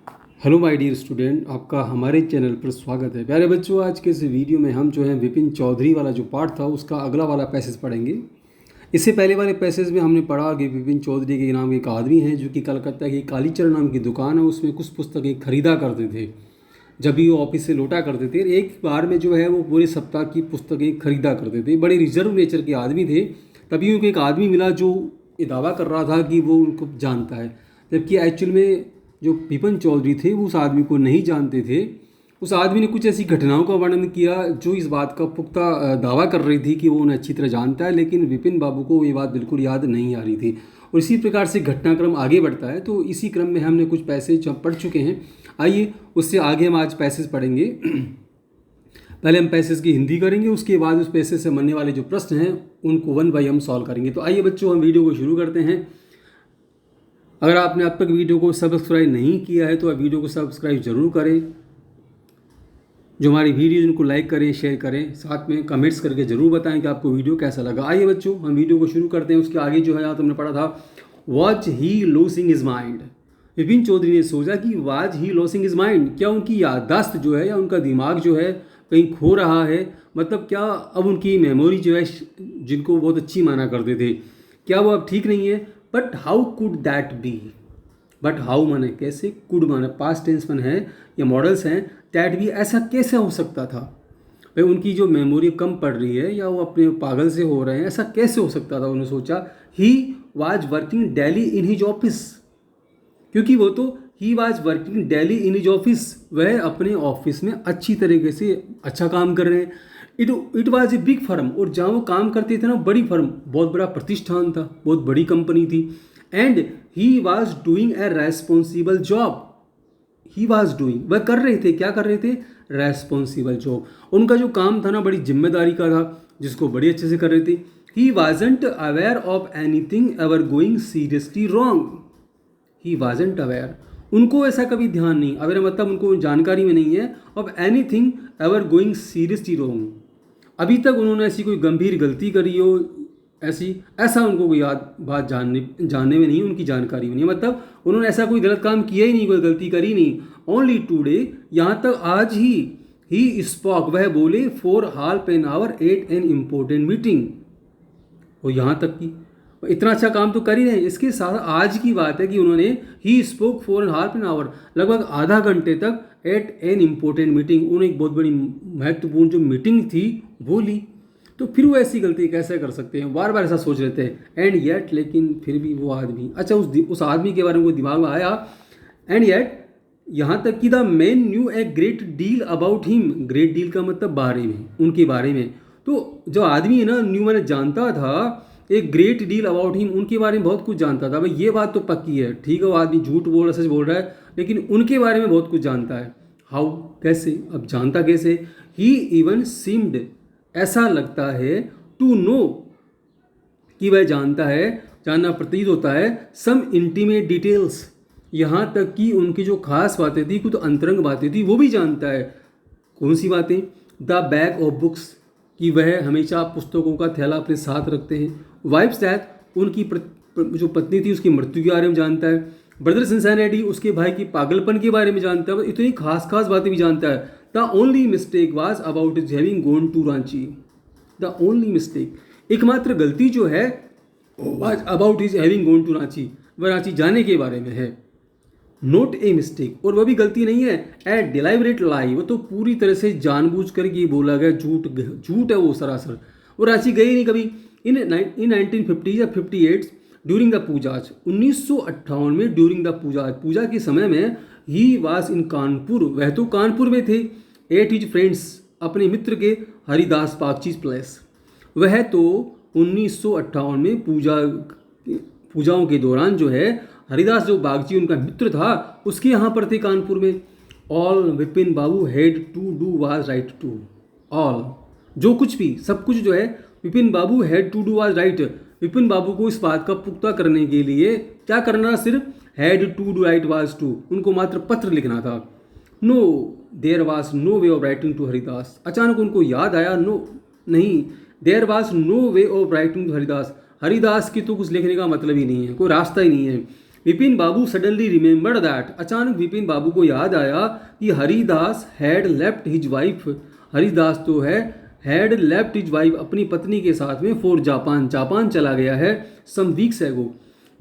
Hello my dear student, आपका हमारे channel पर स्वागत है। प्यारे बच्चों, आज के इस वीडियो में हम जो है विपिन चौधरी वाला जो पार्ट था उसका अगला वाला पैसेज पढ़ेंगे। इससे पहले वाले पैसेज में हमने पढ़ा कि विपिन चौधरी के नाम एक आदमी हैं जो कि कलकत्ता की कालीचरण नाम की दुकान है, उसमें कुछ पुस्तकें खरीदा करते थे। जब भी वो ऑफिस से लौटा करते थे, एक बार में जो है वो पूरे सप्ताह की पुस्तकें खरीदा करते थे। बड़े रिजर्व नेचर के आदमी थे। तभी उनको एक आदमी मिला जो ये दावा कर रहा था कि वो उनको जानता है, जबकि एक्चुअल में जो विपिन चौधरी थे वो उस आदमी को नहीं जानते थे। उस आदमी ने कुछ ऐसी घटनाओं का वर्णन किया जो इस बात का पुख्ता दावा कर रही थी कि वो उन्हें अच्छी तरह जानता है, लेकिन विपिन बाबू को ये बात बिल्कुल याद नहीं आ रही थी। और इसी प्रकार से घटनाक्रम आगे बढ़ता है। तो इसी क्रम में हमने कुछ पैसेज पढ़ चुके हैं। आइए उससे आगे हम आज पैसेज पढ़ेंगे। पहले हम पैसेज की हिंदी करेंगे, उसके बाद उस पैसेज से बनने वाले जो प्रश्न हैं उनको वन बाय हम सॉल्व करेंगे। तो आइए बच्चों, हम वीडियो को शुरू करते हैं। अगर आपने अब तक वीडियो को सब्सक्राइब नहीं किया है तो आप वीडियो को सब्सक्राइब जरूर करें। जो हमारी वीडियो उनको लाइक करें, शेयर करें, साथ में कमेंट्स करके ज़रूर बताएं कि आपको वीडियो कैसा लगा। आइए बच्चों, हम वीडियो को शुरू करते हैं। उसके आगे जो है यहाँ तुमने पढ़ा था, was he losing his mind. Vipin Chaudhary ने सोचा कि was he losing his mind, क्या उनकी याददाश्त जो है या उनका दिमाग जो है कहीं खो रहा है। मतलब क्या अब उनकी मेमोरी जो है, जिनको बहुत अच्छी माना करते थे, क्या वो अब ठीक नहीं है। But how could that be. But how माने कैसे, कुड माने पास्ट टेंस में है या मॉडल्स हैं, दैट भी ऐसा कैसे हो सकता था। भाई उनकी जो मेमोरी कम पड़ रही है या वो अपने पागल से हो रहे हैं, ऐसा कैसे हो सकता था। उन्होंने सोचा he was working daily in his office, क्योंकि वो तो he was working daily in his office, वह अपने ऑफिस में अच्छी तरीके से अच्छा काम कर रहे हैं। It was a big firm, और जहाँ वो काम करते थे ना, बड़ी फर्म, बहुत बड़ा प्रतिष्ठान था, बहुत बड़ी कंपनी थी। And he was doing a responsible job. He was doing, वह कर रहे थे, क्या कर रहे थे, रेस्पॉन्सिबल जॉब। उनका जो काम था ना, बड़ी जिम्मेदारी का था, जिसको बड़ी अच्छे से कर रहे थे। He wasn't aware of anything ever going seriously wrong. He wasn't aware, उनको ऐसा कभी ध्यान नहीं, अवेयर मतलब उनको जानकारी में नहीं है, of anything ever going seriously wrong. अभी तक उन्होंने ऐसी कोई गंभीर गलती करी हो, ऐसा उनको कोई याद बात जानने में नहीं, उनकी जानकारी में नहीं। मतलब उन्होंने ऐसा कोई गलत काम किया ही नहीं, कोई गलती करी नहीं। ओनली टुडे, यहाँ तक आज ही स्पॉक, वह बोले, for half an hour at an important meeting. और यहाँ तक कि इतना अच्छा काम तो कर ही रहे। इसके साथ आज की बात है कि उन्होंने he spoke for half an our, लगभग आधा घंटे तक, एट एन इम्पोर्टेंट मीटिंग, उन्होंने एक बहुत बड़ी महत्वपूर्ण जो मीटिंग थी वो ली। तो फिर वो ऐसी गलती कैसे कर सकते हैं, बार बार ऐसा सोच रहे थे। एंड येट, लेकिन फिर भी वो आदमी, अच्छा उस आदमी के बारे में वो दिमाग में आया। एंड येट, यहाँ तक कि the man knew a great deal about him. Great deal का मतलब बारे में, उनके बारे में। तो जो आदमी है ना, न्यू मैंने जानता था, एक ग्रेट डील अबाउट हिम, उनके बारे में बहुत कुछ जानता था। भाई ये बात तो पक्की है, ठीक है, वो आदमी झूठ बोल रहा, सच बोल रहा है, लेकिन उनके बारे में बहुत कुछ जानता है। हाउ, कैसे, अब जानता कैसे। ही इवन सीम्ड, ऐसा लगता है, टू नो, कि वह जानता है, जानना प्रतीत होता है, सम इंटीमेट डिटेल्स, यहाँ तक कि उनकी जो खास बातें थी, कुछ अंतरंग बातें थी, वो भी जानता है। कौन सी बातें, द बैग ऑफ बुक्स, कि वह हमेशा पुस्तकों का थैला अपने साथ रखते हैं। वाइफ्स डेथ, उनकी जो पत्नी थी उसकी मृत्यु के बारे में जानता है। ब्रदर्स इंसैनिटी, उसके भाई की पागलपन के बारे में जानता है। इतनी खास खास बातें भी जानता है। The only mistake was about is having gone to Ranchi. The only mistake, एकमात्र गलती जो है, was about is having gone to Ranchi, वह रांची जाने के बारे में है। नोट ए मिस्टेक, और वह भी गलती नहीं है। ए डिलाइबरेट लाई, वो तो पूरी तरह से जानबूझ कर ये बोला गया, झूठ है वो सरासर। वो रांची गई नहीं कभी। इन 1950 या 58 ड्यूरिंग द पूजाज, 1958 में ड्यूरिंग द पूजा, पूजा के समय में, ही वाज इन कानपुर, वह तो कानपुर में थे। एट हिज फ्रेंड्स, अपने मित्र के, हरिदास बागची प्लेस, वह तो 1958 में पूजाओं के दौरान जो है, हरिदास जो बागची उनका मित्र था, उसके यहाँ पर थे कानपुर में। All Vipin Babu had to do was write to. All, जो कुछ भी, सब कुछ जो है, Vipin Babu had to do was write, Vipin Babu को इस बात का पुख्ता करने के लिए क्या करना, सिर्फ had to do write was to, उनको मात्र पत्र लिखना था। No there was no way of writing to Haridas, अचानक उनको याद आया, नो नहीं, there was no way of writing to Haridas, Haridas की तो कुछ लिखने का मतलब ही नहीं है, कोई रास्ता ही नहीं है। विपिन बाबू सडनली रिमेंबर्ड दैट, अचानक विपिन बाबू को याद आया कि Haridas had left his wife, Haridas तो है हैड लेफ्ट हिज वाइफ, अपनी पत्नी के साथ में फॉर जापान, जापान चला गया है सम वीक्स एगो।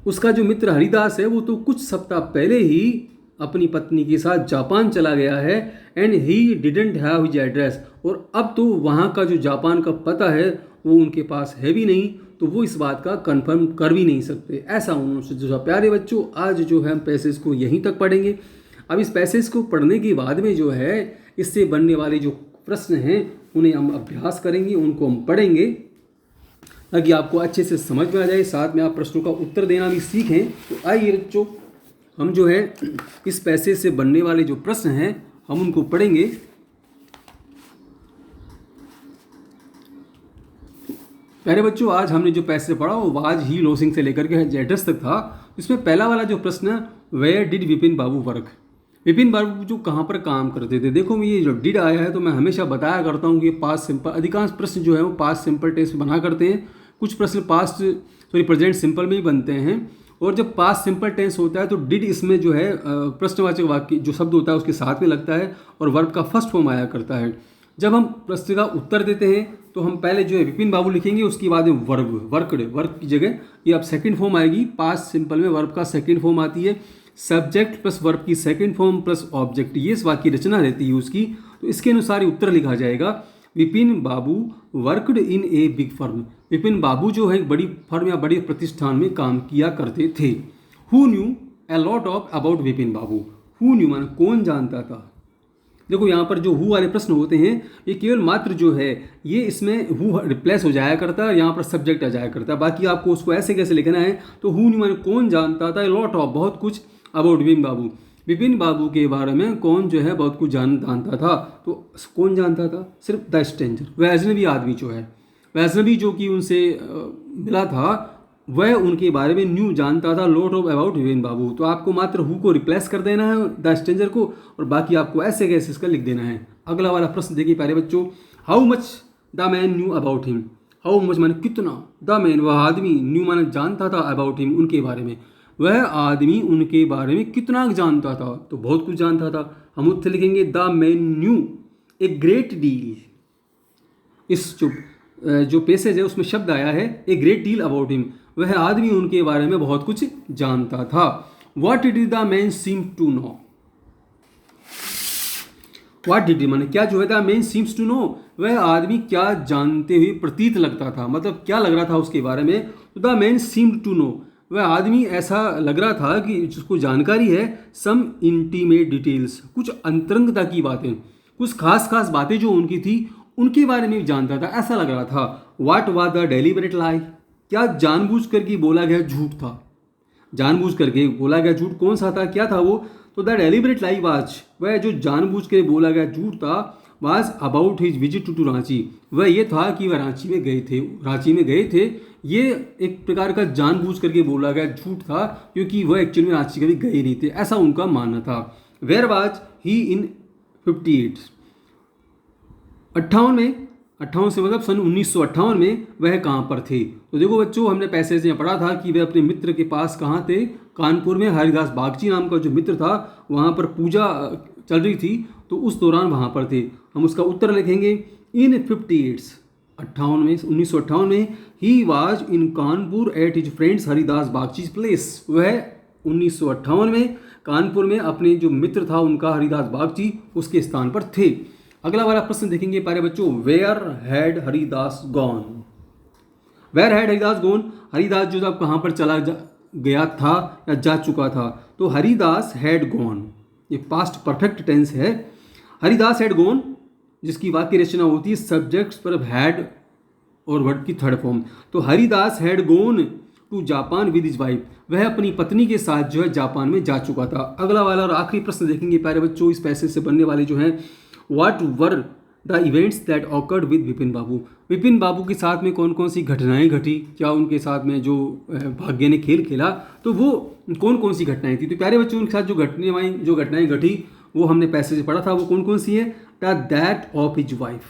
उसका जो मित्र हरिदास है वो तो कुछ सप्ताह पहले ही अपनी पत्नी के साथ जापान चला गया है, and he didn't have his address, और अब तो वहाँ का जो जापान का पता है वो उनके पास है भी नहीं, तो वो इस बात का कंफर्म कर भी नहीं सकते। ऐसा उन्होंने जो प्यारे बच्चों, आज जो है हम पैसेज को यहीं तक पढ़ेंगे। अब इस पैसेज को पढ़ने के बाद में जो है इससे बनने वाले जो प्रश्न हैं उन्हें हम अभ्यास करेंगे, उनको हम पढ़ेंगे ताकि आपको अच्छे से समझ में आ जाए, साथ में आप प्रश्नों का उत्तर देना भी सीखें। तो आइए बच्चों, हम जो है इस पैसेज से बनने वाले जो प्रश्न हैं हम उनको पढ़ेंगे। प्यारे बच्चों, आज हमने जो पैसेज पढ़ा वो वाज ही लॉसिंग से लेकर के एड्रेस तक था। इसमें पहला वाला जो प्रश्न है, where did Vipin Babu work, Vipin Babu जो कहाँ पर काम करते थे। देखो ये जो डिड आया है तो मैं हमेशा बताया करता हूँ कि पास्ट सिंपल, अधिकांश प्रश्न जो है वो पास्ट सिंपल टेंस में बना करते हैं, कुछ प्रश्न प्रेजेंट सिंपल में ही बनते हैं। और जब पास्ट सिंपल टेंस होता है तो डिड इसमें जो है प्रश्नवाचक वाक्य जो शब्द होता है उसके साथ में लगता है और वर्ब का फर्स्ट फॉर्म आया करता है। जब हम प्रश्न का उत्तर देते हैं तो हम पहले जो है विपिन बाबू लिखेंगे, उसके बाद में वर्ब, वर्क की जगह ये अब सेकंड फॉर्म आएगी। पास्ट सिंपल में वर्ब का सेकंड फॉर्म आती है, सब्जेक्ट प्लस वर्ब की सेकंड फॉर्म प्लस ऑब्जेक्ट, ये इस वाक्य की रचना रहती है उसकी। तो इसके अनुसार उत्तर लिखा जाएगा, Vipin Babu worked in a big firm, Vipin Babu जो है एक बड़ी फर्म या बड़े प्रतिष्ठान में काम किया करते थे। Who knew a lot of about Vipin Babu, who knew माने कौन जानता था। देखो यहाँ पर जो हु वाले प्रश्न होते हैं ये केवल मात्र जो है ये इसमें हु रिप्लेस हो जाया करता है, यहाँ पर सब्जेक्ट आ जाया करता है। बाकी आपको उसको ऐसे कैसे लिखना है, तो हु न्यू माने कौन जानता था, लॉट ऑफ बहुत कुछ, अबाउट विपिन बाबू, विपिन बाबू के बारे में कौन जो है बहुत कुछ जानता था। तो कौन जानता था, सिर्फ द स्ट्रेंजर, वह अजनबी आदमी जो है, वह अजनबी जो कि उनसे मिला था वह उनके बारे में न्यू जानता था, लॉट ऑफ अबाउट विपिन बाबू। तो आपको मात्र हु को रिप्लेस कर देना है द स्ट्रेंजर को, और बाकी आपको ऐसे कैसे इसका लिख देना है। अगला वाला प्रश्न देखिए प्यारे बच्चों, how much the man knew about him, how much माने कितना, द मैन वह आदमी, न्यू माने जानता था, अबाउट हिम उनके बारे में, वह आदमी उनके बारे में कितना जानता था, तो बहुत कुछ जानता था। हम उत्तर लिखेंगे, the man knew a great deal, इस जो पेसेज है उसमें शब्द आया है a great deal about him, वह आदमी उनके बारे में बहुत कुछ जानता था। What did the man seem to know, what did माने क्या जो है the man seems to know, वह आदमी क्या जानते हुए प्रतीत लगता था, मतलब क्या लग रहा था उसके बारे में। तो the man seemed to know, वह आदमी ऐसा लग रहा था कि जिसको जानकारी है, सम इंटीमेट डिटेल्स, कुछ अंतरंगता की बातें, कुछ खास बातें जो उनकी थी उनके बारे में जानता था, ऐसा लग रहा था। व्हाट वाज द डेलिबरेट लाई, क्या जानबूझ करके बोला गया झूठ था, जानबूझ करके बोला गया झूठ कौन सा था, क्या था वो। तो द डेलिबरेट लाई वाज, वह जो जानबूझ के बोला गया झूठ था, was about his visit to Ranchi, वह ये था कि वह रांची में गए थे। ये एक प्रकार का जानबूझ करके बोला गया झूठ था क्योंकि वह एक्चुअली में रांची कभी गए नहीं थे, ऐसा उनका मानना था। वेयर वाज ही इन 58, 58 से मतलब सन 1958 में वह कहाँ पर थे। तो देखो बच्चों, हमने पैसेज में पढ़ा था कि वे अपने मित्र के पास कहाँ थे, कानपुर में हरिदास बागची नाम का जो मित्र था वहाँ पर पूजा चल रही थी, तो उस दौरान वहाँ पर थे। हम उसका उत्तर लिखेंगे, इन 58 1958 में he was in Kanpur at his friends Haridas Bagchi place, वह 1958 में कानपुर में अपने जो मित्र था उनका हरिदास बागची उसके स्थान पर थे। अगला वाला प्रश्न देखेंगे प्यारे बच्चों, where had Haridas gone, where had Haridas gone, Haridas जो अब कहाँ पर चला गया था या जा चुका था। तो हरिदास हैड गॉन, ये पास्ट परफेक्ट टेंस है। हरिदास हैड गॉन जिसकी वाक्य रचना होती है सब्जेक्ट पर हैड और वर्ड की थर्ड फॉर्म। तो Haridas had gone to Japan with his wife, वह अपनी पत्नी के साथ जो है जापान में जा चुका था। अगला वाला और आखिरी प्रश्न देखेंगे प्यारे बच्चों, इस पैसेज से बनने वाले जो हैं, what were the events that occurred with Vipin Babu, Vipin Babu के साथ में कौन कौन सी घटनाएं घटी, क्या उनके साथ में जो भाग्य ने खेल खेला तो वो कौन कौन सी घटनाएं थी। तो प्यारे बच्चों, उनके साथ जो घटनाएं घटी वो हमने पैसेज पढ़ा था, वो कौन कौन सी है। The death of his wife,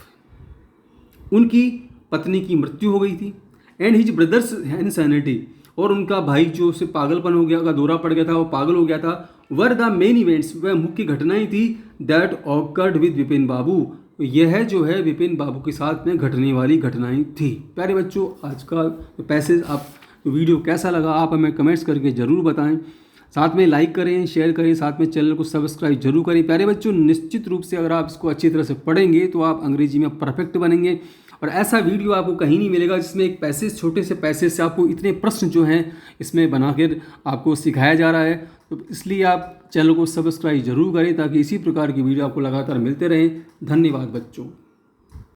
उनकी पत्नी की मृत्यु हो गई थी, एंड हिज ब्रदर्स इनसैनिटी, और उनका भाई जो उसे पागलपन हो गया, का दौरा पड़ गया था, वो पागल हो गया था, वर द मेन इवेंट्स, वह मुख्य घटनाएं थी दैट ऑकर्ड विद विपिन बाबू, यह जो है विपिन बाबू के साथ में घटने वाली घटनाएं थी। प्यारे बच्चों, आज का पैसेज आप वीडियो कैसा लगा आप हमें कमेंट्स करके ज़रूर बताएं, साथ में लाइक करें, शेयर करें, साथ में चैनल को सब्सक्राइब जरूर करें। प्यारे बच्चों, निश्चित रूप से अगर आप इसको अच्छी तरह से पढ़ेंगे तो आप अंग्रेजी में परफेक्ट बनेंगे, और ऐसा वीडियो आपको कहीं नहीं मिलेगा जिसमें एक पैसेज, छोटे से पैसेज से आपको इतने प्रश्न जो हैं इसमें बनाकर आपको सिखाया जा रहा है। तो इसलिए आप चैनल को सब्सक्राइब जरूर करें ताकि इसी प्रकार की वीडियो आपको लगातार मिलते रहें। धन्यवाद बच्चों।